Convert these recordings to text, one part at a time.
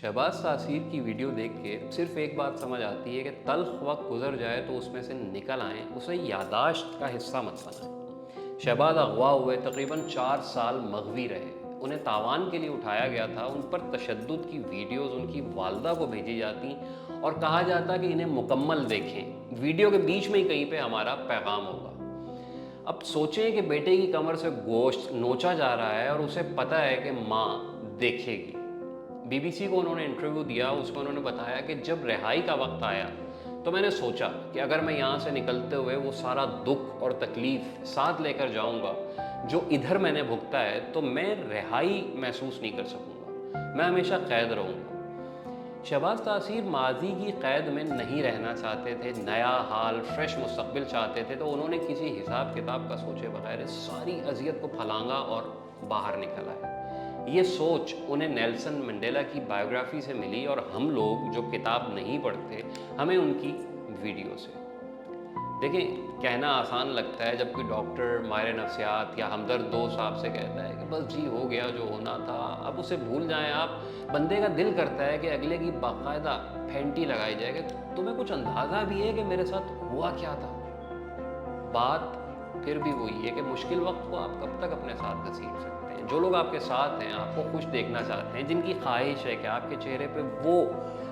शहबाज तासीर की वीडियो देख के सिर्फ एक बात समझ आती है कि तल्ख वक्त गुजर जाए तो उसमें से निकल आएँ, उसे यादाश्त का हिस्सा मत बनाएं। शहबाज अगवा हुए, तकरीबन 4 साल मगवी रहे, उन्हें तावान के लिए उठाया गया था, उन पर तशद्दुद की वीडियोज़ उनकी वालदा को भेजी जाती और कहा जाता कि इन्हें मुकम्मल देखें, वीडियो के बीच में ही कहीं पे हमारा पैगाम होगा। अब सोचें कि बेटे की कमर से गोश्त नोचा जा रहा है और उसे पता है कि माँ देखेगी। बीबीसी को उन्होंने इंटरव्यू दिया, उसमें उन्होंने बताया कि जब रिहाई का वक्त आया तो मैंने सोचा कि अगर मैं यहाँ से निकलते हुए वो सारा दुख और तकलीफ़ साथ लेकर जाऊँगा जो इधर मैंने भुगता है, तो मैं रिहाई महसूस नहीं कर सकूँगा, मैं हमेशा कैद रहूँगा। शहबाज तासीर माजी की क़ैद में नहीं रहना चाहते थे, नया हाल, फ्रेश मुस्तकबिल चाहते थे, तो उन्होंने किसी हिसाब किताब का सोचे बगैर सारी अजियत को फलांगा और बाहर निकल आए। ये सोच उन्हें नेल्सन मंडेला की बायोग्राफी से मिली और हम लोग जो किताब नहीं पढ़ते, हमें उनकी वीडियो से। देखें, कहना आसान लगता है जब कोई डॉक्टर, माहिर नफ्सियात या हमदर्द दोस्त आपसे कहता है कि बस जी हो गया जो होना था, अब उसे भूल जाएं आप। बंदे का दिल करता है कि अगले की बाकायदा फेंटी लगाई जाए कि तुम्हें कुछ अंदाज़ा भी है कि मेरे साथ हुआ क्या था। बात फिर भी वही है कि मुश्किल वक्त को आप कब तक अपने साथ घसीट सकते हैं। जो लोग आपके साथ हैं, आपको खुश देखना चाहते हैं, जिनकी ख्वाहिश है कि आपके चेहरे पे वो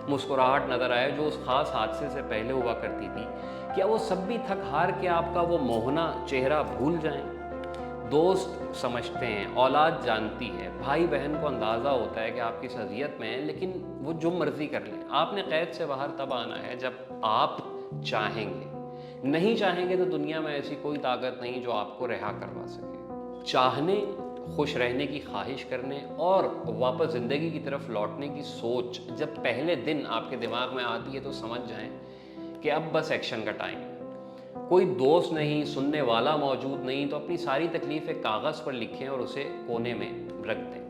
मुस्कुराहट नज़र आए जो उस ख़ास हादसे से पहले हुआ करती थी, क्या वो सब भी थक हार के आपका वो मोहना चेहरा भूल जाएं? दोस्त समझते हैं, औलाद जानती है, भाई बहन को अंदाज़ा होता है कि आप किस अज़ियत में हैं, लेकिन वो जो मर्ज़ी कर लें। आपने क़ैद से बाहर तब आना है जब आप चाहेंगे। नहीं चाहेंगे तो दुनिया में ऐसी कोई ताकत नहीं जो आपको रिहा करवा सके। चाहने, खुश रहने की ख्वाहिश करने और वापस ज़िंदगी की तरफ लौटने की सोच जब पहले दिन आपके दिमाग में आती है तो समझ जाएं कि अब बस एक्शन का टाइम है। कोई दोस्त नहीं, सुनने वाला मौजूद नहीं, तो अपनी सारी तकलीफ़ एक कागज़ पर लिखें और उसे कोने में रख दें।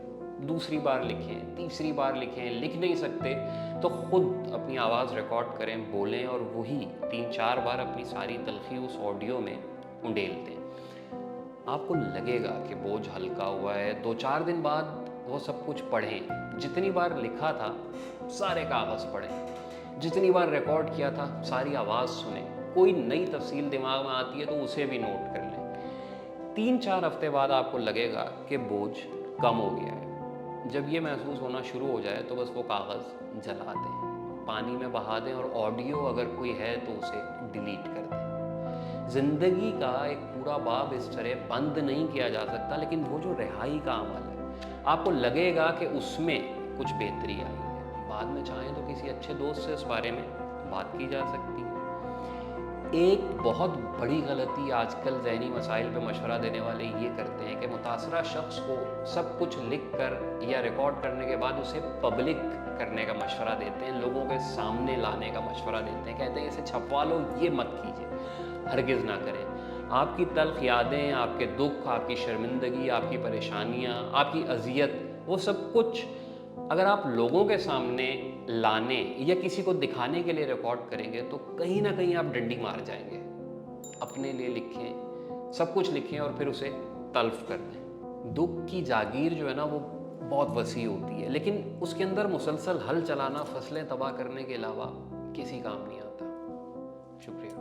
दूसरी बार लिखें, तीसरी बार लिखें, लिख नहीं सकते तो ख़ुद अपनी आवाज़ रिकॉर्ड करें, बोलें और वही 3-4 बार अपनी सारी तलख़ी उस ऑडियो में उंडेल दें। आपको लगेगा कि बोझ हल्का हुआ है। 2-4 दिन बाद वो सब कुछ पढ़ें। जितनी बार लिखा था सारे कागज़ पढ़ें, जितनी बार रिकॉर्ड किया था सारी आवाज़ सुनें। कोई नई तफसील दिमाग में आती है तो उसे भी नोट कर लें। 3-4 हफ्ते बाद आपको लगेगा कि बोझ कम हो गया है। जब ये महसूस होना शुरू हो जाए तो बस वो कागज़ जला दें, पानी में बहा दें और ऑडियो अगर कोई है तो उसे डिलीट कर दें। ज़िंदगी का एक पूरा बाब इस तरह बंद नहीं किया जा सकता, लेकिन वो जो रिहाई का अमल है, आपको लगेगा कि उसमें कुछ बेहतरी आई है। बाद में चाहें तो किसी अच्छे दोस्त से इस बारे में बात की जा सकती है। एक बहुत बड़ी गलती आजकल ज़हनी मसाइल पे मशवरा देने वाले ये करते हैं कि मुतासरा शख्स को सब कुछ लिख कर या रिकॉर्ड करने के बाद उसे पब्लिक करने का मशवरा देते हैं, लोगों के सामने लाने का मशवरा देते हैं। कहते हैं इसे छपवा लो, ये मत कीजिए, हरगिज़ ना करें। आपकी तल्ख़ यादें, आपके दुख, आपकी शर्मिंदगी, आपकी परेशानियाँ, आपकी अज़ियत, वो सब कुछ अगर आप लोगों के सामने लाने या किसी को दिखाने के लिए रिकॉर्ड करेंगे तो कहीं ना कहीं आप डंडी मार जाएंगे। अपने लिए लिखें, सब कुछ लिखें और फिर उसे तल्फ़ कर दें। दुख की जागीर जो है ना वो बहुत वसी होती है, लेकिन उसके अंदर मुसलसल हल चलाना फसलें तबाह करने के अलावा किसी काम नहीं आता। शुक्रिया।